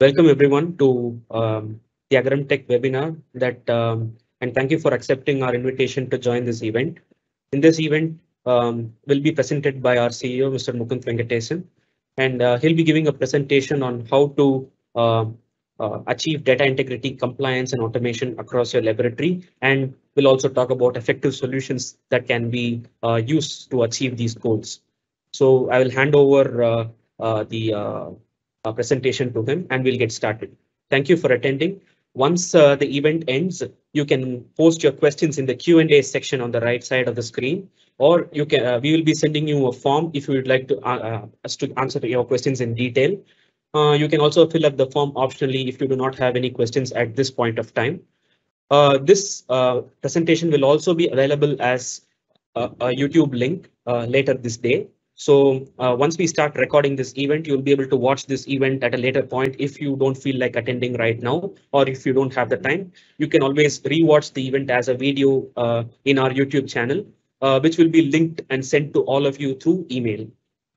Welcome everyone to the AgaramTech webinar and thank you for accepting our invitation to join this event. In this event, will be presented by our CEO, Mr. Mukunth Venkatesan, and he'll be giving a presentation on how to achieve data integrity, compliance, and automation across your laboratory. And we'll also talk about effective solutions that can be used to achieve these goals. So I will hand over the presentation to him and we'll get started. Thank you for attending. Once the event ends, you can post your questions in the Q&A section on the right side of the screen, or you can we will be sending you a form if you would like to us to answer your questions in detail. You can also fill up the form optionally if you do not have any questions at this point of time. This presentation will also be available as a YouTube link later this day. So once we start recording this event, you'll be able to watch this event at a later point if you don't feel like attending right now, or if you don't have the time. You can always rewatch the event as a video in our YouTube channel, which will be linked and sent to all of you through email.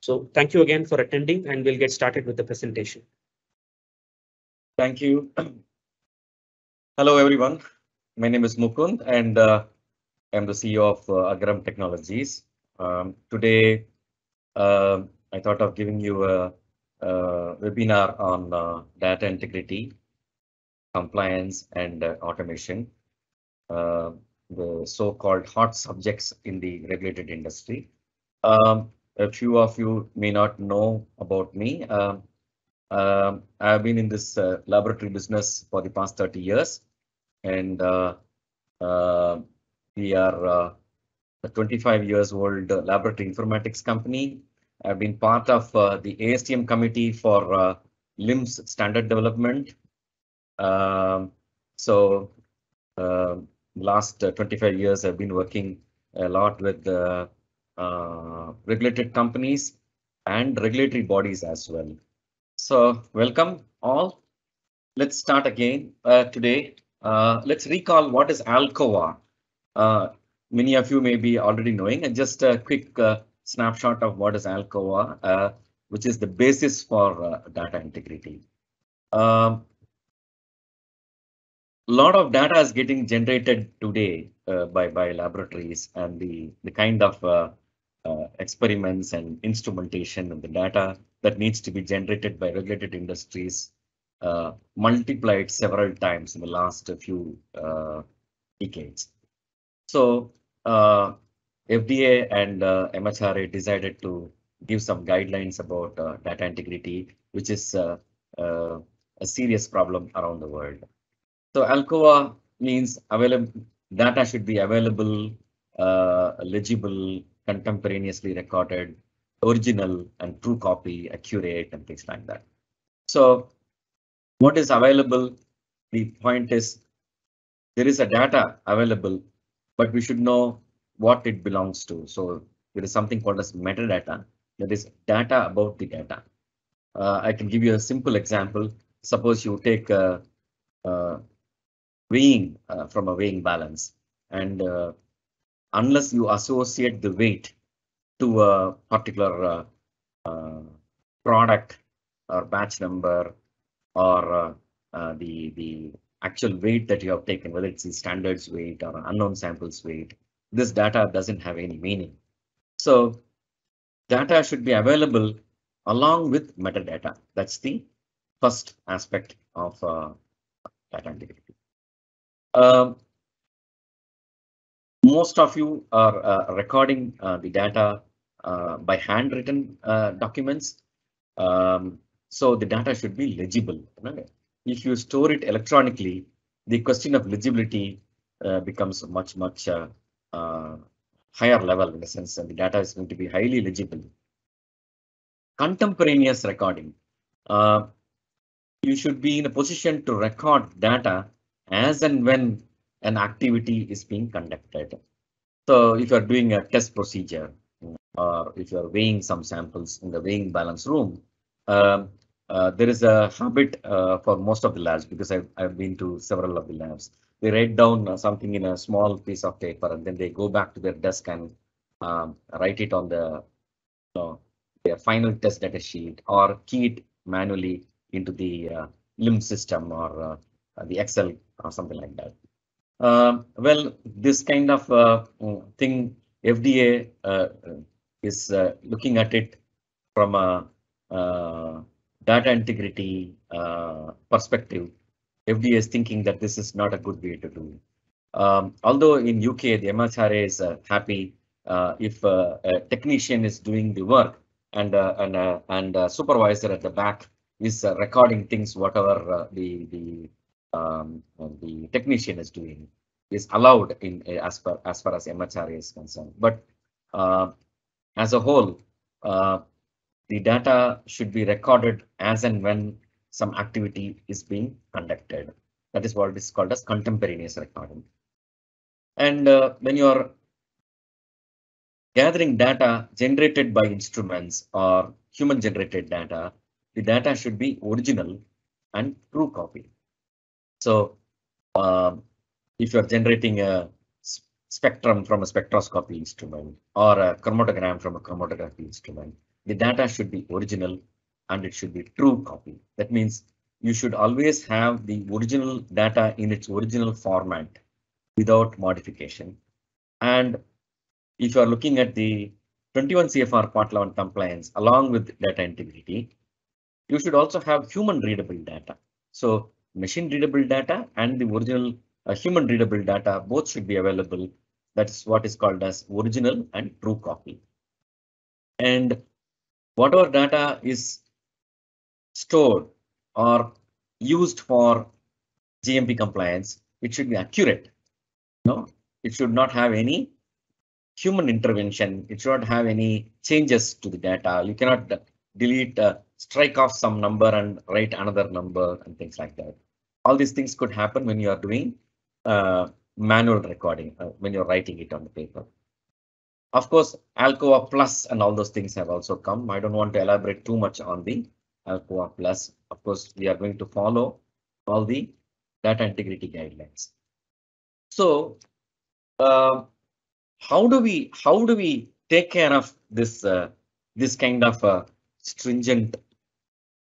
So thank you again for attending, and we'll get started with the presentation. Thank you. Hello, everyone. My name is Mukunth, and I'm the CEO of Agaram Technologies. Today, I thought of giving you a webinar on data integrity, compliance, and automation, the so-called hot subjects in the regulated industry. A few of you may not know about me. I've been in this laboratory business for the past 30 years, and we are a 25 years old laboratory informatics company. I've been part of the ASTM committee for LIMS standard development. Last 25 years, I've been working a lot with regulated companies and regulatory bodies as well. So welcome all. Let's start again today. Let's recall what is Alcoa. Many of you may be already knowing, and just a quick snapshot of what is Alcoa, which is the basis for data integrity. A lot of data is getting generated today by laboratories, and the kind of experiments and instrumentation and the data that needs to be generated by regulated industries multiplied several times in the last few decades. So FDA and MHRA decided to give some guidelines about data integrity, which is a serious problem around the world. So Alcoa means data should be available, legible, contemporaneously recorded, original and true copy, accurate, and things like that. So what is available? The point is there is a data available, but we should know what it belongs to. So there is something called as metadata. That is data about the data. I can give you a simple example. Suppose you take weighing from a weighing balance, and unless you associate the weight to a particular product or batch number or the actual weight that you have taken, whether it's the standards weight or unknown samples weight, this data doesn't have any meaning. So data should be available along with metadata. That's the first aspect of data integrity. Most of you are recording the data by handwritten documents. So the data should be legible. Right? If you store it electronically, the question of legibility becomes much higher level, in the sense that the data is going to be highly legible. Contemporaneous recording. You should be in a position to record data as and when an activity is being conducted. So if you're doing a test procedure, or if you're weighing some samples in the weighing balance room, there is a habit for most of the labs, because I've been to several of the labs. They write down something in a small piece of paper, and then they go back to their desk and write it on their final test data sheet, or key it manually into the limb system or the Excel or something like that. Well, this kind of thing, FDA is looking at it from a data integrity perspective. FDA is thinking that this is not a good way to do. Although in UK, the MHRA is happy if a technician is doing the work and a supervisor at the back is recording things, whatever the technician is doing is allowed in as far as MHRA is concerned. But as a whole, the data should be recorded as and when some activity is being conducted. That is what is called as contemporaneous recording. And when you are gathering data generated by instruments or human generated data, the data should be original and true copy. So if you're generating a spectrum from a spectroscopy instrument or a chromatogram from a chromatography instrument, the data should be original and it should be true copy. That means you should always have the original data in its original format without modification. And if you are looking at the 21 CFR Part 11 compliance along with data integrity, you should also have human readable data. So machine readable data and the original human readable data both should be available. That's what is called as original and true copy. And whatever data is stored or used for GMP compliance, it should be accurate. No, it should not have any human intervention. It should not have any changes to the data. You cannot delete, strike off some number and write another number and things like that. All these things could happen when you are doing manual recording, when you're writing it on the paper. Of course, Alcoa Plus and all those things have also come. I don't want to elaborate too much on the Alcoa Plus. Of course, we are going to follow all the data integrity guidelines. So how do we take care of this this kind of stringent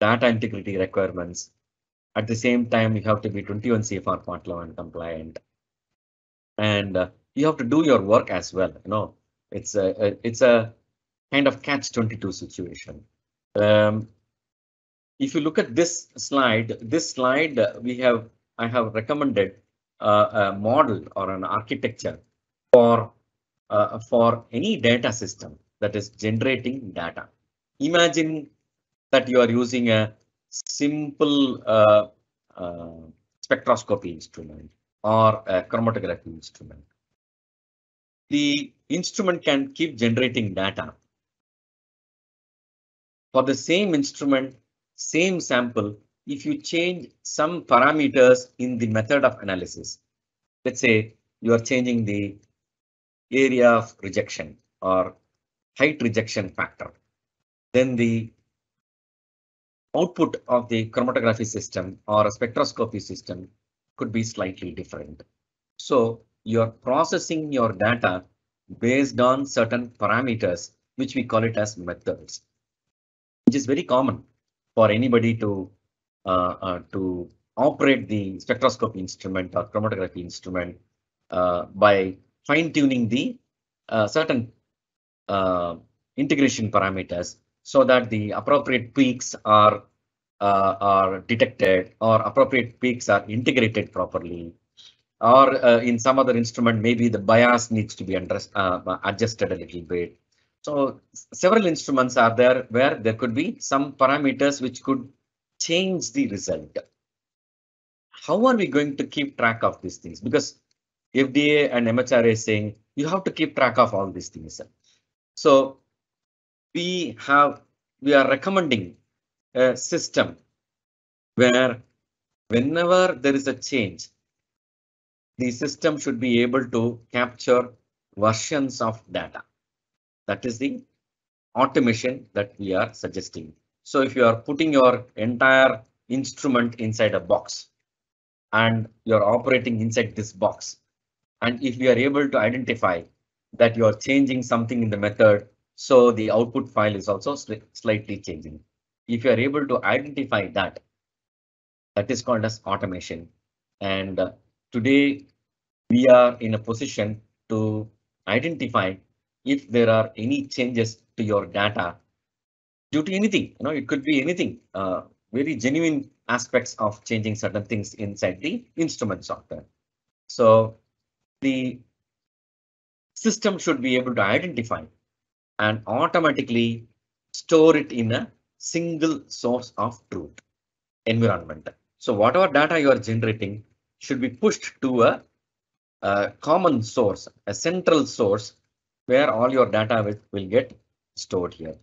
data integrity requirements? At the same time, you have to be 21 CFR Part 11 compliant, and you have to do your work as well. You know, it's a kind of catch-22 situation. If you look at this slide, I have recommended a model or an architecture for any data system that is generating data. Imagine that you are using a simple spectroscopy instrument or a chromatography instrument. The instrument can keep generating data. For the same instrument, same sample, if you change some parameters in the method of analysis, let's say you are changing the area of rejection or height rejection factor, then the output of the chromatography system or a spectroscopy system could be slightly different. So you're processing your data based on certain parameters, which we call it as methods, which is very common for anybody to operate the spectroscopy instrument or chromatography instrument by fine-tuning the certain integration parameters so that the appropriate peaks are detected or appropriate peaks are integrated properly. Or in some other instrument, maybe the bias needs to be adjusted a little bit. So several instruments are there where there could be some parameters which could change the result. How are we going to keep track of these things? Because FDA and MHRA is saying you have to keep track of all these things. So we are recommending a system where whenever there is a change, the system should be able to capture versions of data. That is the automation that we are suggesting. So if you are putting your entire instrument inside a box and you're operating inside this box, and if we are able to identify that you are changing something in the method, so the output file is also slightly changing. If you are able to identify that, That is called as automation. And today we are in a position to identify if there are any changes to your data due to anything. It could be anything, very genuine aspects of changing certain things inside the instrument software. So the system should be able to identify and automatically store it in a single source of truth environment. So whatever data you are generating should be pushed to a common source, a central source where all your data will get stored here.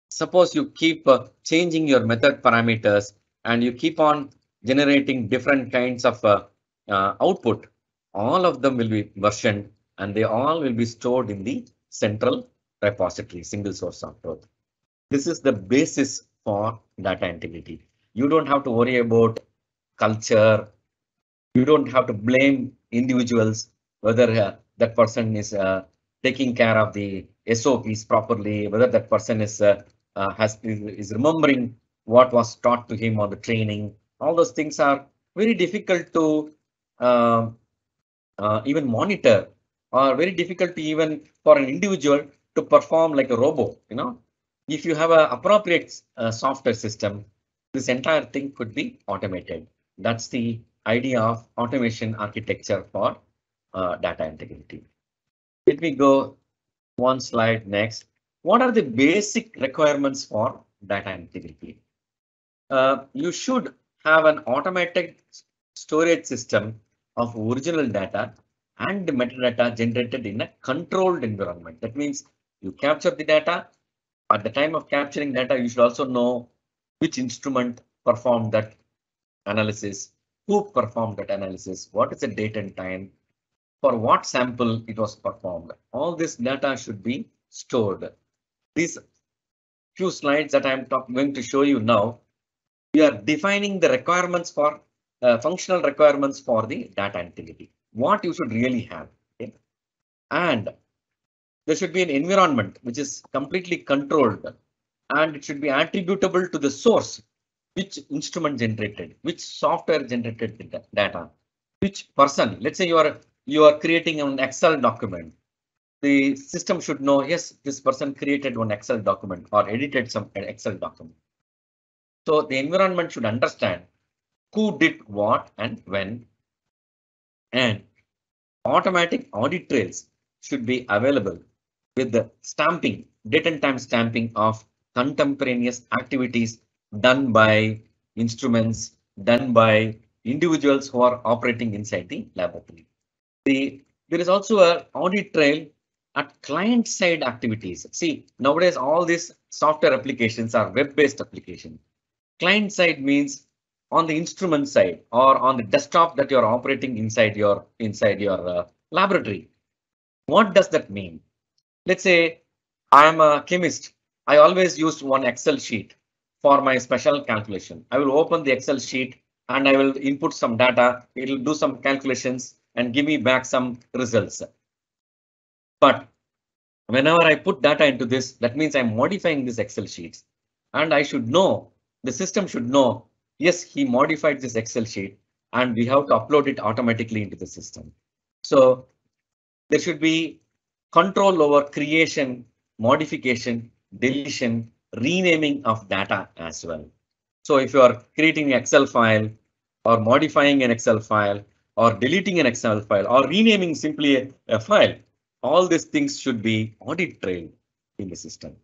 Suppose you keep changing your method parameters and you keep on generating different kinds of output, all of them will be versioned and they all will be stored in the central repository, single source of truth. This is the basis for data integrity. You don't have to worry about culture. You don't have to blame individuals, whether that person is taking care of the SOPs properly, whether that person is remembering what was taught to him on the training. All those things are very difficult to uh, even monitor, or very difficult to even for an individual to perform like a robot. If you have an appropriate software system, this entire thing could be automated. That's the idea of automation architecture for data integrity. Let me go one slide next. What are the basic requirements for data integrity? You should have an automated storage system of original data and metadata generated in a controlled environment. That means you capture the data. At the time of capturing data, you should also know which instrument performed that analysis, who performed that analysis, what is the date and time, for what sample it was performed. All this data should be stored. These few slides that I'm going to show you now, we are defining the requirements for functional requirements for the data integrity. What you should really have. Okay? And there should be an environment which is completely controlled, and it should be attributable to the source, which instrument generated, which software generated the data, which person. Let's say you are creating an Excel document. The system should know, yes, this person created one Excel document or edited some Excel document. So the environment should understand who did what and when, and automatic audit trails should be available with the stamping, date and time stamping of contemporaneous activities done by instruments, done by individuals who are operating inside the laboratory. There is also an audit trail at client side activities. See, nowadays all these software applications are web-based applications. Client side means on the instrument side or on the desktop that you're operating inside your laboratory. What does that mean? Let's say I'm a chemist. I always use one Excel sheet for my special calculation. I will open the Excel sheet and I will input some data. It will do some calculations and give me back some results. But whenever I put data into this, that means I'm modifying this Excel sheets, and I should know, the system should know, yes, he modified this Excel sheet and we have to upload it automatically into the system. So there should be control over creation, modification, deletion, renaming of data as well. So if you are creating an Excel file or modifying an Excel file or deleting an Excel file or renaming simply a file, all these things should be audit trailed in the system.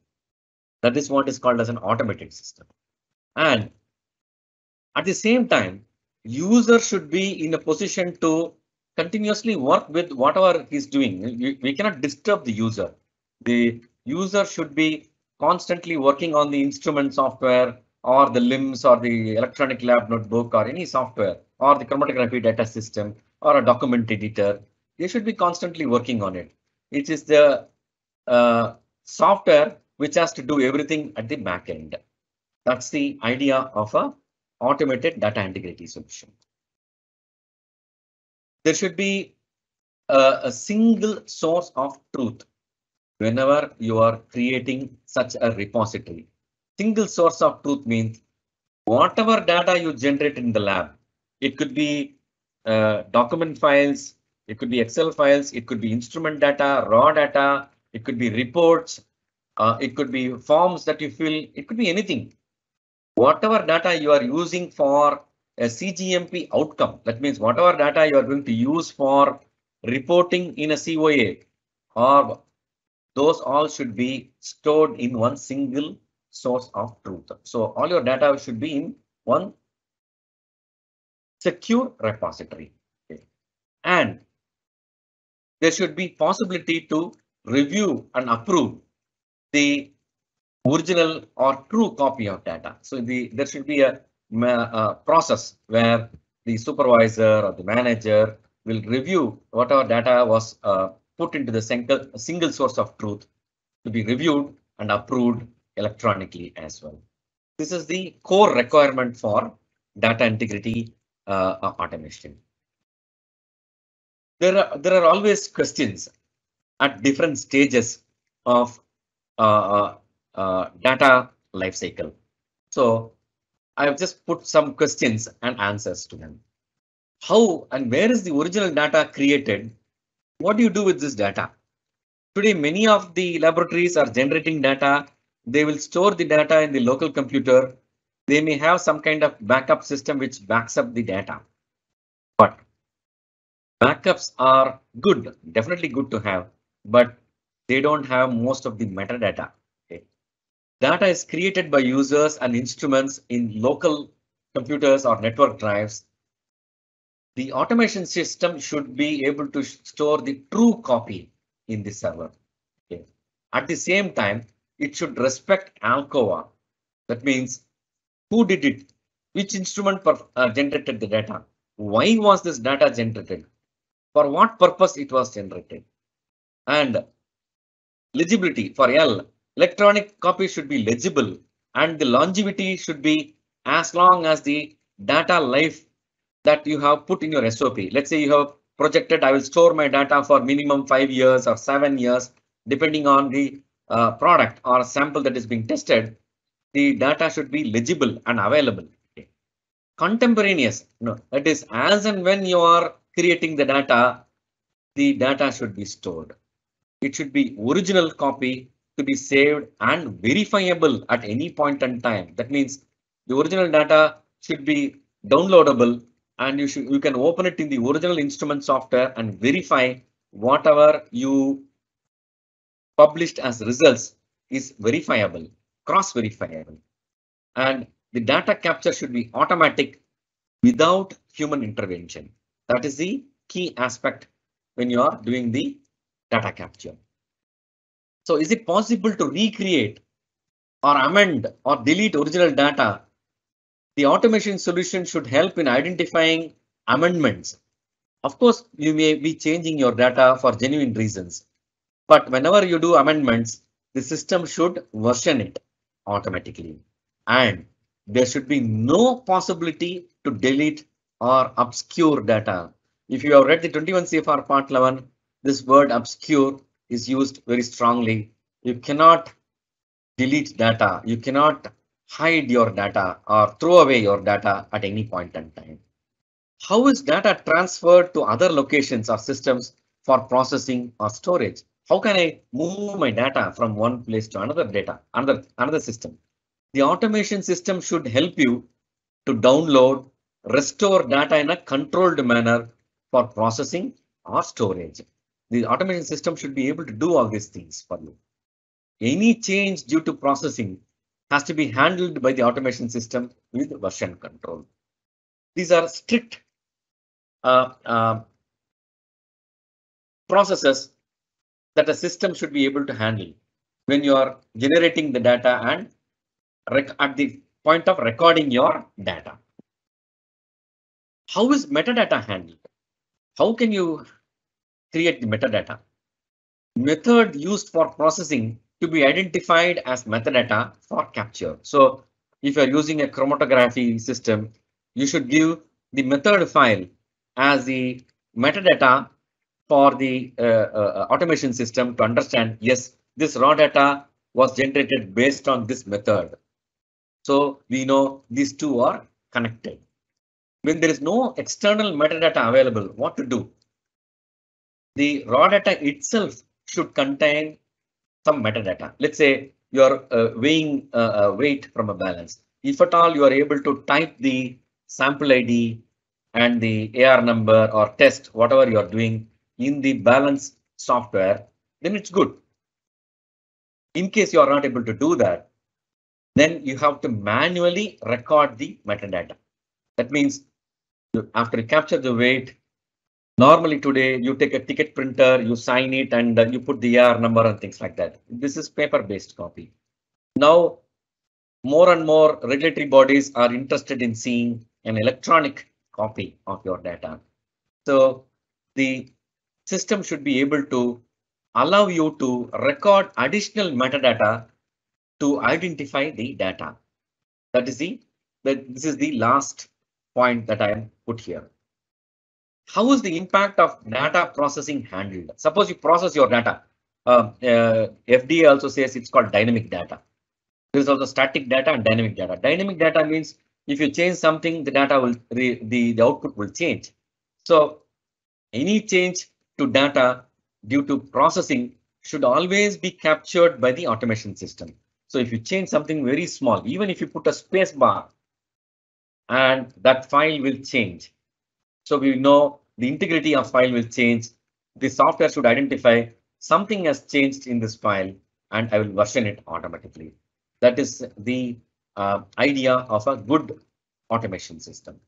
That is what is called as an automated system. And at the same time, user should be in a position to continuously work with whatever he's doing. We cannot disturb the user. The user should be constantly working on the instrument software or the LIMS or the electronic lab notebook or any software or the chromatography data system or a document editor. They should be constantly working on it. It is the software which has to do everything at the back end. That's the idea of a automated data integrity solution. There should be a single source of truth whenever you are creating such a repository. Single source of truth means whatever data you generate in the lab, it could be document files, it could be Excel files, it could be instrument data, raw data, it could be reports, it could be forms that you fill, it could be anything. Whatever data you are using for a CGMP outcome, that means whatever data you are going to use for reporting in a COA, or those all should be stored in one single source of truth. So all your data should be in one secure repository. Okay. And there should be possibility to review and approve the original or true copy of data. So there should be a process where the supervisor or the manager will review whatever data was put into the single source of truth to be reviewed and approved electronically as well. This is the core requirement for data integrity automation. There are always questions at different stages of data lifecycle. So I have just put some questions and answers to them. How and where is the original data created? What do you do with this data? Today, many of the laboratories are generating data. They will store the data in the local computer. They may have some kind of backup system which backs up the data. But backups are good, definitely good to have, but they don't have most of the metadata. Okay. Data is created by users and instruments in local computers or network drives. The automation system should be able to store the true copy in the server. Okay. At the same time, it should respect Alcoa. That means who did it, which instrument generated the data, why was this data generated, for what purpose it was generated, and legibility for L. Electronic copy should be legible and the longevity should be as long as the data life that you have put in your SOP. Let's say you have projected I will store my data for minimum 5 years or 7 years, depending on the product or sample that is being tested. The data should be legible and available. Okay. Contemporaneous, no, that is as and when you are creating the data should be stored. It should be original copy to be saved and verifiable at any point in time. That means the original data should be downloadable and you can open it in the original instrument software and verify whatever you published as results is verifiable, cross-verifiable. And the data capture should be automatic without human intervention. That is the key aspect when you are doing the data capture. So is it possible to recreate or amend or delete original data? The automation solution should help in identifying amendments. Of course, you may be changing your data for genuine reasons, but whenever you do amendments, the system should version it automatically. And there should be no possibility to delete or obscure data. If you have read the 21 CFR Part 11, this word obscure is used very strongly. You cannot delete data. You cannot hide your data or throw away your data at any point in time. How is data transferred to other locations or systems for processing or storage? How can I move my data from one place to another system? The automation system should help you to download, restore data in a controlled manner for processing or storage. The automation system should be able to do all these things for you. Any change due to processing has to be handled by the automation system with version control. These are strict processes that a system should be able to handle when you are generating the data and at the point of recording your data. How is metadata handled? How can you create the metadata? Method used for processing to be identified as metadata for capture. So if you're using a chromatography system, you should give the method file as the metadata for the automation system to understand, yes, this raw data was generated based on this method. So we know these two are connected. When there is no external metadata available, what to do? The raw data itself should contain some metadata. Let's say you're weighing weight from a balance. If at all you are able to type the sample ID and the AR number or test, whatever you are doing in the balance software, then it's good. In case you are not able to do that, then you have to manually record the metadata. That means after you capture the weight, normally today you take a ticket printer, you sign it and you put the AR number and things like that. This is paper-based copy. Now, more and more regulatory bodies are interested in seeing an electronic copy of your data. So the system should be able to allow you to record additional metadata to identify the data. This is the last point that I am put here. How is the impact of data processing handled? Suppose you process your data. FDA also says it's called dynamic data. There is also static data and dynamic data. Dynamic data means if you change something, the data will the output will change. So any change to data due to processing should always be captured by the automation system. So if you change something very small, even if you put a space bar, and that file will change. So we know the integrity of file will change. The software should identify something has changed in this file and I will version it automatically. That is the idea of a good automation system.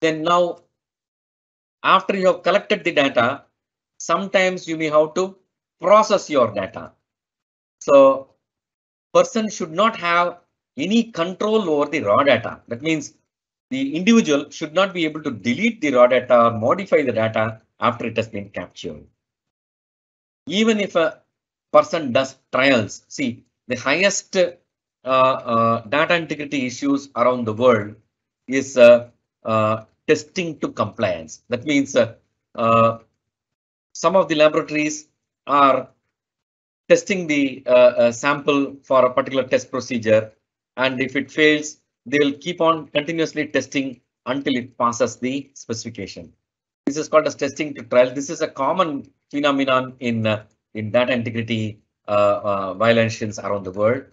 Then now, after you have collected the data, sometimes you may have to process your data. So person should not have any control over the raw data. That means the individual should not be able to delete the raw data or modify the data after it has been captured. Even if a person does trials, see the highest data integrity issues around the world is testing to compliance. That means some of the laboratories are testing the sample for a particular test procedure, and if it fails, they will keep on continuously testing until it passes the specification. This is called as testing to trial. This is a common phenomenon in data integrity violations around the world.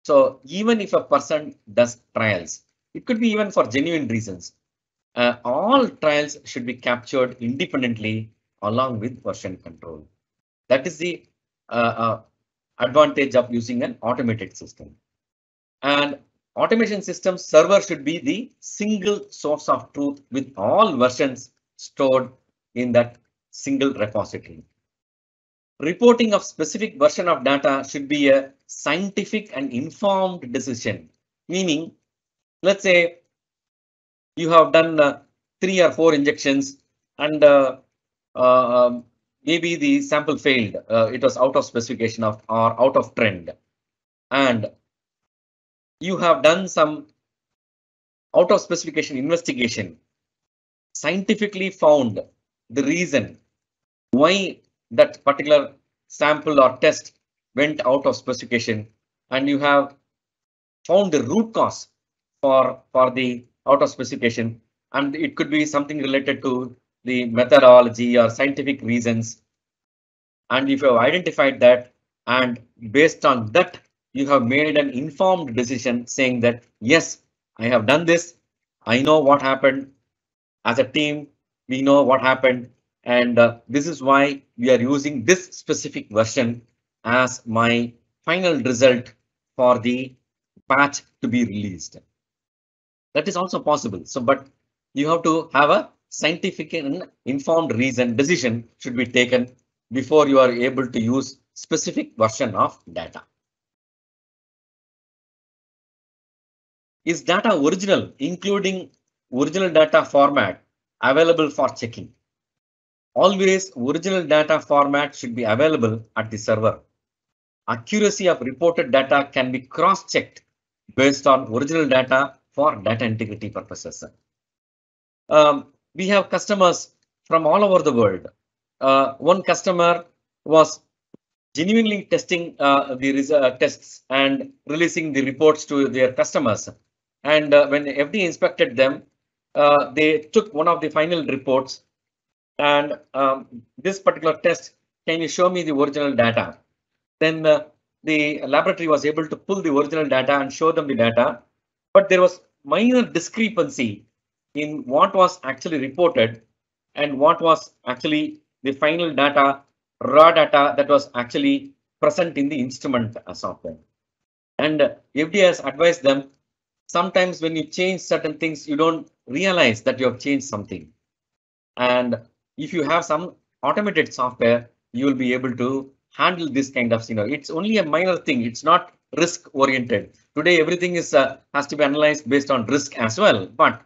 So even if a person does trials, it could be even for genuine reasons. All trials should be captured independently along with version control. That is the advantage of using an automated system. And automation system server should be the single source of truth with all versions stored in that single repository. Reporting of specific version of data should be a scientific and informed decision. Meaning, let's say you have done 3 or 4 injections and maybe the sample failed. It was out of specification or out of trend. And you have done some out of specification investigation, scientifically found the reason why that particular sample or test went out of specification, and you have found the root cause for the out of specification, and it could be something related to the methodology or scientific reasons. And if you have identified that, and based on that, you have made an informed decision saying that, yes, I have done this. I know what happened. As a team, we know what happened. And this is why we are using this specific version as my final result for the patch to be released. That is also possible. So, but you have to have a scientific and informed reason. Decision should be taken before you are able to use specific version of data. Is data original, including original data format, available for checking? Always original data format should be available at the server. Accuracy of reported data can be cross-checked based on original data for data integrity purposes. We have customers from all over the world. One customer was genuinely testing the tests and releasing the reports to their customers. And when FD inspected them, they took one of the final reports and this particular test, can you show me the original data? Then the laboratory was able to pull the original data and show them the data, but there was minor discrepancy in what was actually reported and what was actually the final data, raw data that was actually present in the instrument software. And FDA has advised them, sometimes when you change certain things, you don't realize that you have changed something. And if you have some automated software, you will be able to handle this kind of scenario. It's only a minor thing. It's not risk oriented. Today, everything is has to be analyzed based on risk as well. But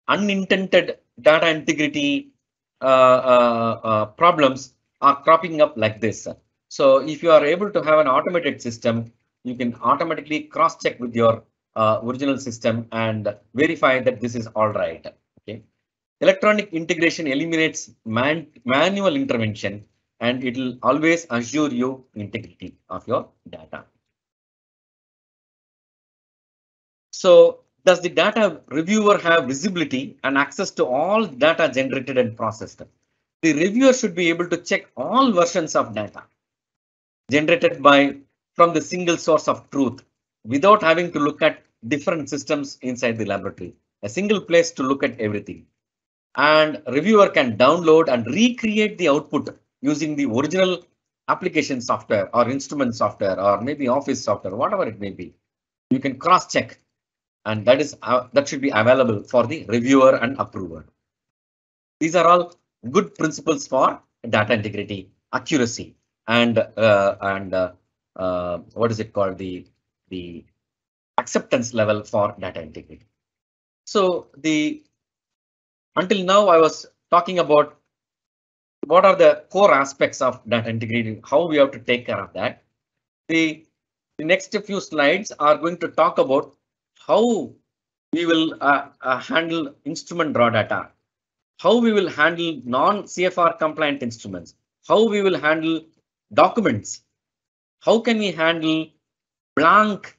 unintended data integrity problems are cropping up like this. So if you are able to have an automated system, you can automatically cross check with your original system and verify that this is all right. Okay. Electronic integration eliminates manual intervention, and it will always assure you integrity of your data. So does the data reviewer have visibility and access to all data generated and processed? The reviewer should be able to check all versions of data generated from the single source of truth without having to look at different systems inside the laboratory. A single place to look at everything. And reviewer can download and recreate the output using the original application software or instrument software or maybe office software, whatever it may be. You can cross check, and that should be available for the reviewer and approver. These are all good principles for data integrity, accuracy, and what is it called, the acceptance level for data integrity. So until now, I was talking about what are the core aspects of data integrity, how we have to take care of that. The next few slides are going to talk about how we will handle instrument raw data, how we will handle non-CFR compliant instruments, how we will handle documents, how can we handle blank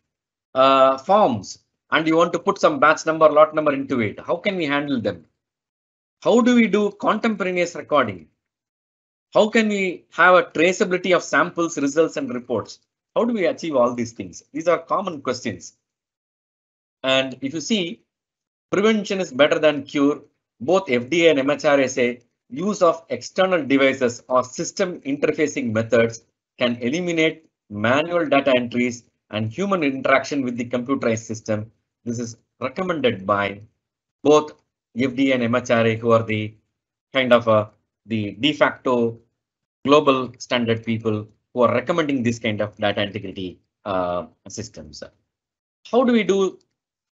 forms, and you want to put some batch number, lot number into it. How can we handle them? How do we do contemporaneous recording? How can we have a traceability of samples, results, and reports? How do we achieve all these things? These are common questions. And if you see, prevention is better than cure. Both FDA and MHRA say use of external devices or system interfacing methods can eliminate manual data entries and human interaction with the computerized system. This is recommended by both FDA and MHRA, who are the kind of the de facto global standard people who are recommending this kind of data integrity systems. How do we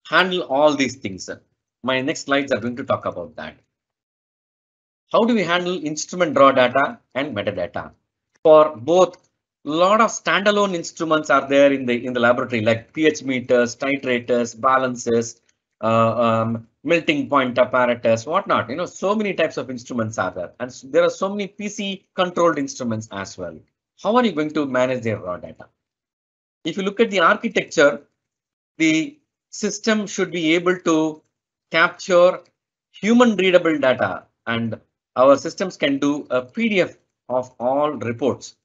handle all these things? My next slides are going to talk about that. How do we handle instrument raw data and metadata? For both, a lot of standalone instruments are there in the laboratory, like pH meters, titrators, balances, melting point apparatus, whatnot. You know, so many types of instruments are there, and there are so many PC controlled instruments as well. How are you going to manage their raw data? If you look at the architecture, the system should be able to capture human readable data, and our systems can do a PDF of all reports.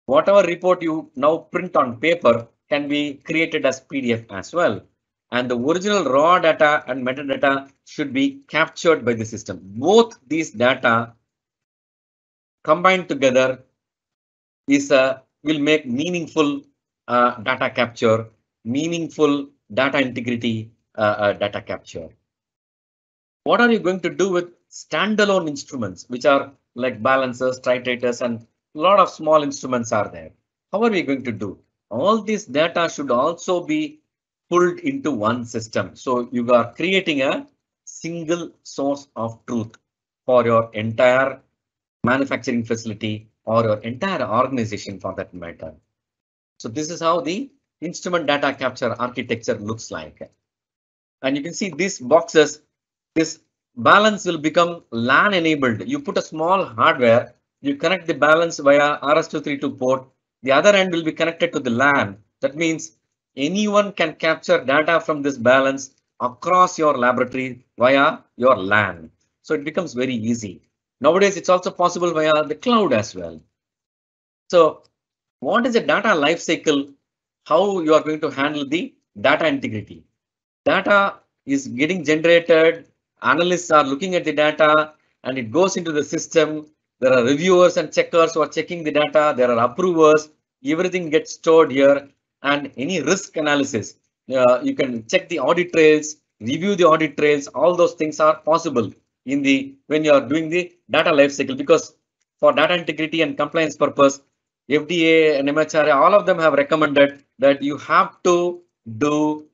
Whatever report you now print on paper can be created as PDF as well. And the original raw data and metadata should be captured by the system. Both these data combined together will make meaningful data capture, meaningful data integrity data capture. What are you going to do with standalone instruments, which are like balancers, titrators, and a lot of small instruments are there? How are we going to do? All this data should also be pulled into one system. So you are creating a single source of truth for your entire manufacturing facility or your entire organization for that matter. So this is how the instrument data capture architecture looks like. And you can see these boxes, this balance will become LAN enabled. You put a small hardware you connect the balance via RS-232 port. The other end will be connected to the LAN. That means anyone can capture data from this balance across your laboratory via your LAN. So it becomes very easy. Nowadays, it's also possible via the cloud as well. So what is the data life cycle? How you are going to handle the data integrity? Data is getting generated. Analysts are looking at the data and it goes into the system. There are reviewers and checkers who are checking the data. There are approvers. Everything gets stored here. And any risk analysis, you can check the audit trails, review the audit trails. All those things are possible in the when you are doing the data lifecycle, because for data integrity and compliance purpose, FDA and MHRA, all of them have recommended that you have to do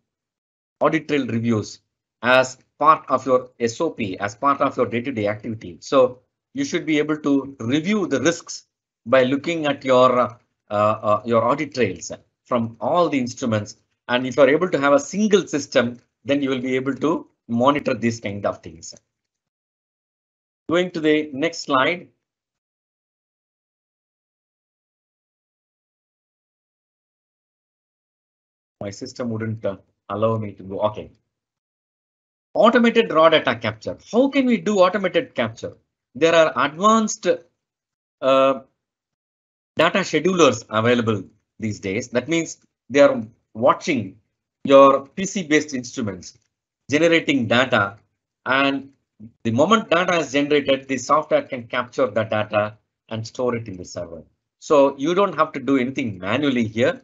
audit trail reviews as part of your SOP, as part of your day-to-day activity. So you should be able to review the risks by looking at your audit trails from all the instruments. And if you are able to have a single system, then you will be able to monitor these kind of things. Going to the next slide. My system wouldn't allow me to go. Okay. Automated raw data capture. How can we do automated capture? There are advanced data schedulers available these days. That means they are watching your PC-based instruments, generating data, and the moment data is generated, the software can capture the data and store it in the server. So you don't have to do anything manually here.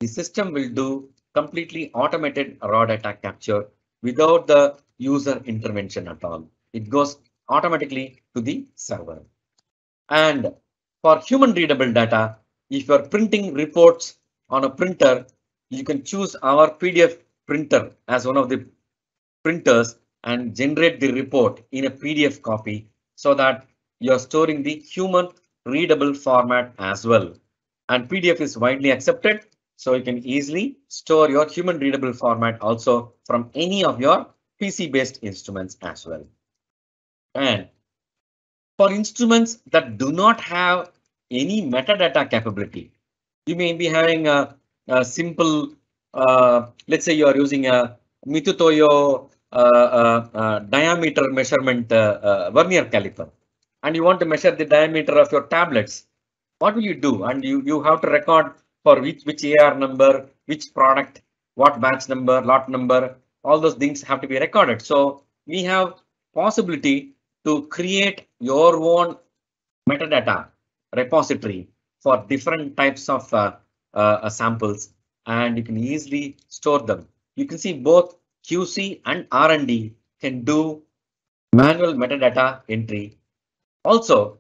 The system will do completely automated raw data capture without the user intervention at all. It goes automatically to the server. And for human readable data, if you're printing reports on a printer, you can choose our PDF printer as one of the printers and generate the report in a PDF copy so that you're storing the human readable format as well. And PDF is widely accepted, so you can easily store your human readable format also from any of your PC based instruments as well. And for instruments that do not have any metadata capability, you may be having a simple, let's say you are using a Mitutoyo diameter measurement vernier caliper, and you want to measure the diameter of your tablets. What will you do? And you have to record for which AR number, which product, what batch number, lot number, all those things have to be recorded. So we have possibility to create your own metadata repository for different types of samples, and you can easily store them. You can see both QC and R&D can do manual metadata entry. Also,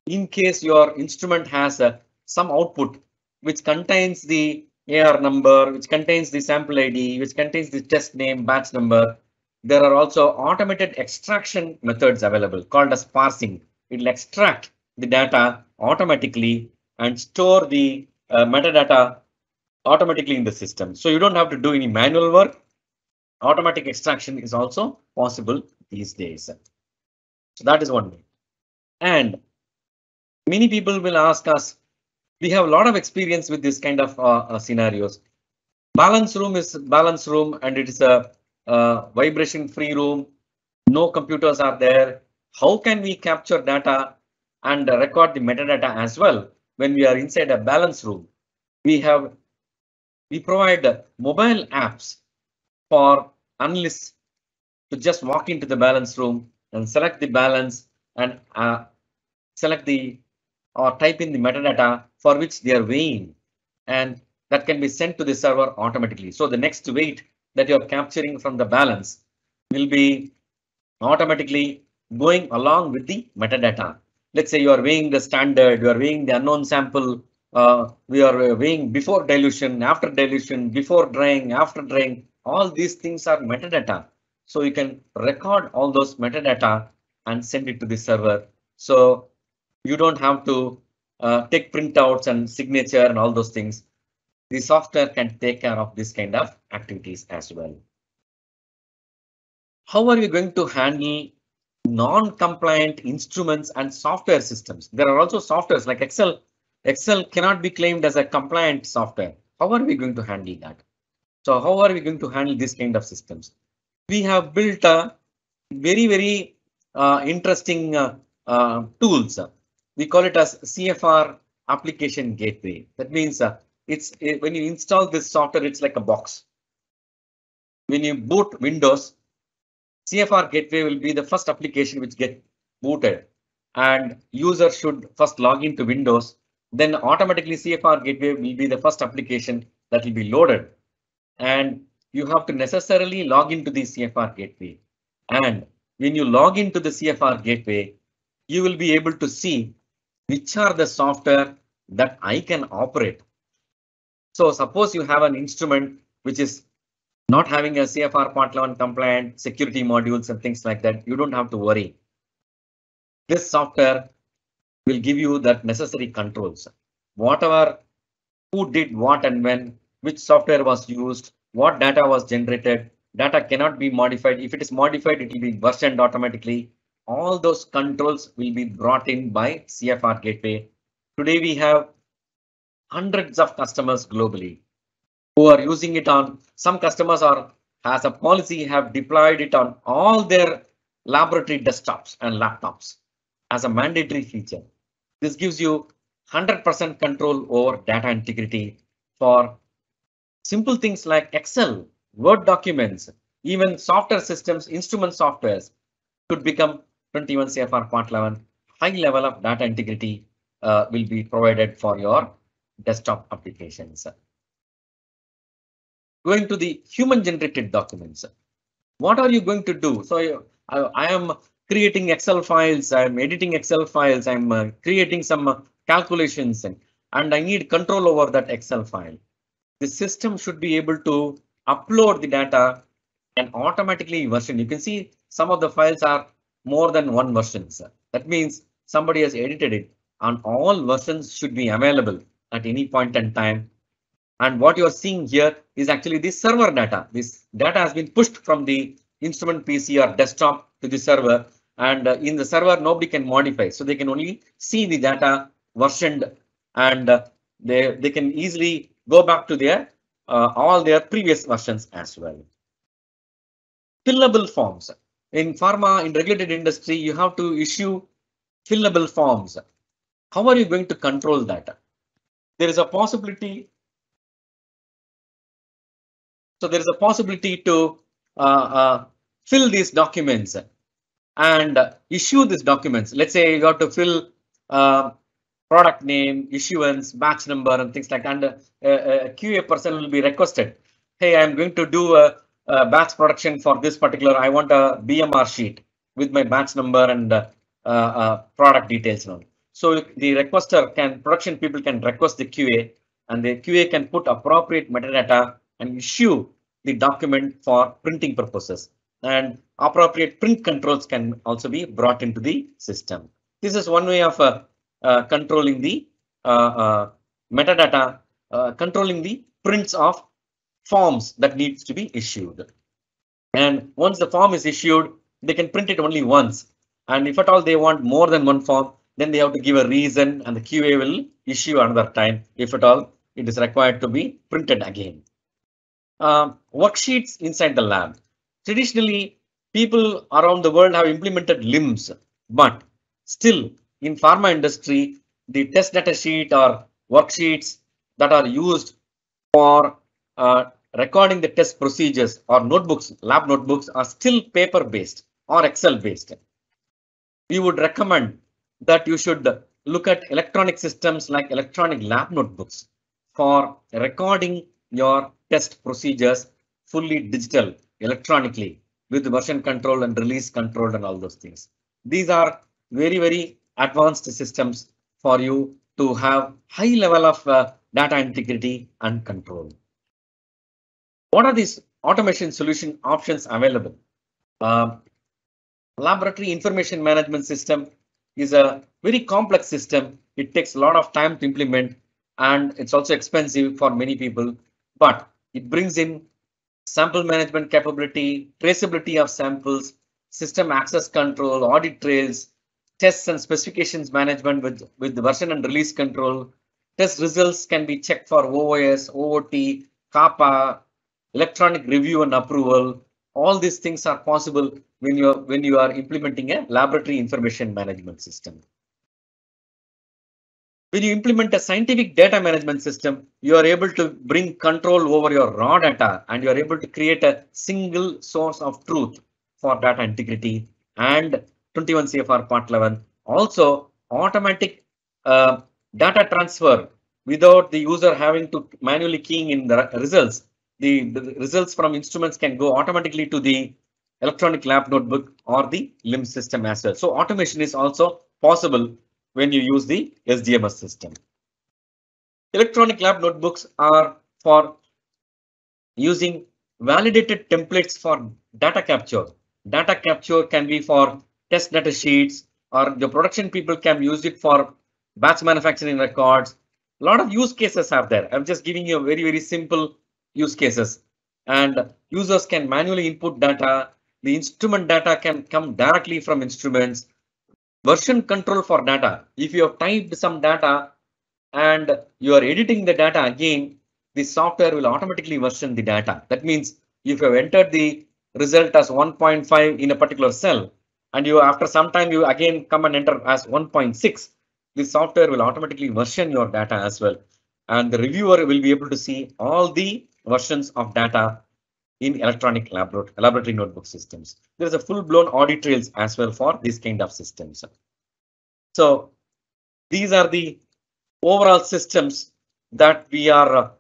in case your instrument has some output which contains the AR number, which contains the sample ID, which contains the test name, batch number, there are also automated extraction methods available called as parsing. It will extract the data automatically and store the metadata automatically in the system. So you don't have to do any manual work. Automatic extraction is also possible these days. So that is one way. And many people will ask us, we have a lot of experience with this kind of scenarios. Balance room is balance room and it is a vibration free room. No computers are there. How can we capture data and record the metadata as well when we are inside a balance room? We provide mobile apps for analysts to just walk into the balance room and select the balance and select the or type in the metadata for which they are weighing, and that can be sent to the server automatically. So the next weight that you're capturing from the balance will be automatically going along with the metadata. Let's say you are weighing the standard, you are weighing the unknown sample, we are weighing before dilution, after dilution, before drying, after drying. All these things are metadata. So you can record all those metadata and send it to the server. So you don't have to take printouts and signature and all those things. The software can take care of this kind of activities as well. How are you going to handle non-compliant instruments and software systems. There are also softwares like Excel. Excel cannot be claimed as a compliant software. How are we going to handle that? So how are we going to handle this kind of systems? We have built a very interesting tools. We call it as CFR application gateway. That means when you install this software, it's like a box. When you boot Windows, CFR gateway will be the first application which get booted, and user should first log into Windows. Then automatically CFR gateway will be the first application that will be loaded, and you have to necessarily log into the CFR gateway. And when you log into the CFR gateway, you will be able to see which are the software that I can operate. So suppose you have an instrument which is not having a CFR Part 11 compliant security modules and things like that, you don't have to worry. This software will give you that necessary controls. Whatever, who did what and when, which software was used, what data was generated, data cannot be modified. If it is modified, it will be versioned automatically. All those controls will be brought in by CFR Gateway. Today we have hundreds of customers globally who are using it on. Some customers are, as a policy, have deployed it on all their laboratory desktops and laptops as a mandatory feature. This gives you 100% control over data integrity for simple things like Excel, Word documents, even software systems, instrument softwares could become 21 CFR Part 11. High level of data integrity will be provided for your desktop applications. Going to the human generated documents. What are you going to do? So I am creating Excel files, I'm editing Excel files, I'm creating some calculations, and I need control over that Excel file. The system should be able to upload the data and automatically version. You can see some of the files are more than one version. That means somebody has edited it, and all versions should be available at any point in time. And what you are seeing here is actually the server data. This data has been pushed from the instrument PC or desktop to the server, and in the server nobody can modify, so they can only see the data versioned, and they can easily go back to their all their previous versions as well. Fillable forms. In pharma, in regulated industry, you have to issue fillable forms. How are you going to control that? There is a possibility. So there is a possibility to fill these documents and issue these documents. Let's say you have to fill product name, issuance, batch number, and things like that. And a QA person will be requested, hey, I'm going to do a batch production for this particular. I want a BMR sheet with my batch number and product details. So the requester production people can request the QA, and the QA can put appropriate metadata and issue the document for printing purposes. And appropriate print controls can also be brought into the system. This is one way of controlling the metadata, controlling the prints of forms that needs to be issued. And once the form is issued, they can print it only once. And if at all they want more than one form, then they have to give a reason, and the QA will issue another time if at all it is required to be printed again. Worksheets inside the lab. Traditionally, people around the world have implemented LIMS, but still in pharma industry, the test data sheet or worksheets that are used for recording the test procedures or notebooks, lab notebooks, are still paper based or Excel based. We would recommend that you should look at electronic systems like electronic lab notebooks for recording your test procedures fully digital, electronically, with version control and release control and all those things. These are very advanced systems for you to have high level of data integrity and control. What are these automation solution options available? Laboratory information management system is a very complex system. It takes a lot of time to implement, and it's also expensive for many people, but it brings in sample management capability, traceability of samples, system access control, audit trails, tests and specifications management with the version and release control. Test results can be checked for OOS, OOT, CAPA, electronic review and approval. All these things are possible when you are implementing a laboratory information management system. When you implement a scientific data management system, you are able to bring control over your raw data and you are able to create a single source of truth for data integrity and 21 CFR Part 11. Also, automatic data transfer without the user having to manually keying in the results. The results from instruments can go automatically to the electronic lab notebook or the LIMS system as well. So automation is also possible when you use the SDMS system. Electronic lab notebooks are for using validated templates for data capture. Data capture can be for test data sheets, or the production people can use it for batch manufacturing records. A lot of use cases are there. I'm just giving you a very simple use cases, and users can manually input data. The instrument data can come directly from instruments. Version control for data. If you have typed some data and you are editing the data again, the software will automatically version the data. That means if you have entered the result as 1.5 in a particular cell, and you after some time you again come and enter as 1.6, the software will automatically version your data as well. And the reviewer will be able to see all the versions of data in electronic laboratory notebook systems. There is a full-blown audit trails as well for this kind of systems. So these are the overall systems that we are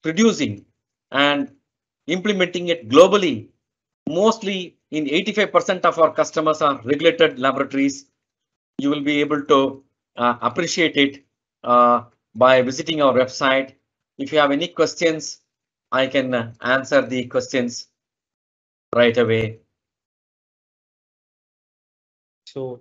producing and implementing it globally. Mostly in 85% of our customers are regulated laboratories. You will be able to appreciate it by visiting our website. If you have any questions, I can answer the questions right away. So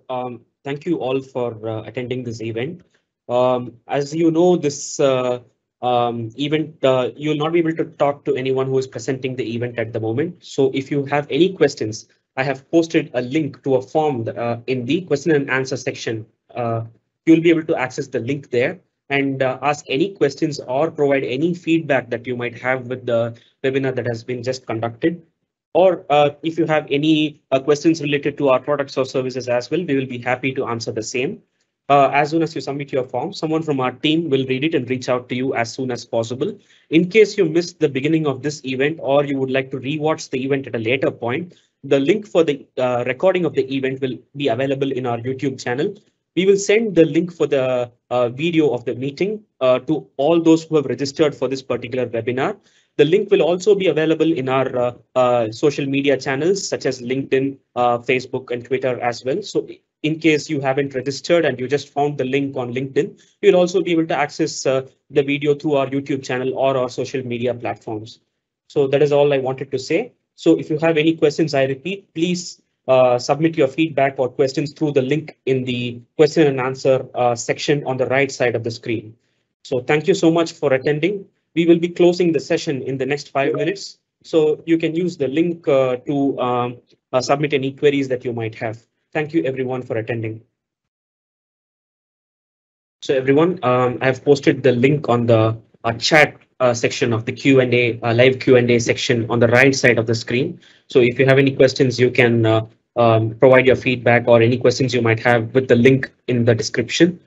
thank you all for attending this event. As you know, this event, you'll not be able to talk to anyone who is presenting the event at the moment. So if you have any questions, I have posted a link to a form in the question and answer section. You'll be able to access the link there and ask any questions or provide any feedback that you might have with the webinar that has been just conducted. Or if you have any questions related to our products or services as well, we will be happy to answer the same. As soon as you submit your form, someone from our team will read it and reach out to you as soon as possible. In case you missed the beginning of this event or you would like to rewatch the event at a later point, the link for the recording of the event will be available in our YouTube channel. We will send the link for the video of the meeting to all those who have registered for this particular webinar. The link will also be available in our social media channels such as LinkedIn, Facebook, and Twitter as well. So in case you haven't registered and you just found the link on LinkedIn, you'll also be able to access the video through our YouTube channel or our social media platforms. So that is all I wanted to say. So if you have any questions, I repeat, please submit your feedback or questions through the link in the question and answer section on the right side of the screen. So thank you so much for attending. We will be closing the session in the next 5 minutes. So you can use the link to submit any queries that you might have. Thank you everyone for attending. So everyone, I have posted the link on the chat section of the Q&A, live Q&A section on the right side of the screen. So if you have any questions, you can provide your feedback or any questions you might have with the link in the description.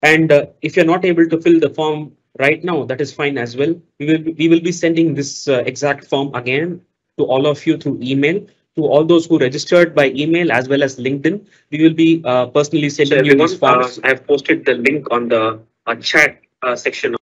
And if you're not able to fill the form right now, that is fine as well. We will be sending this exact form again to all of you through email. To all those who registered by email as well as LinkedIn, we will be personally sending you these forms. I have posted the link on the chat section.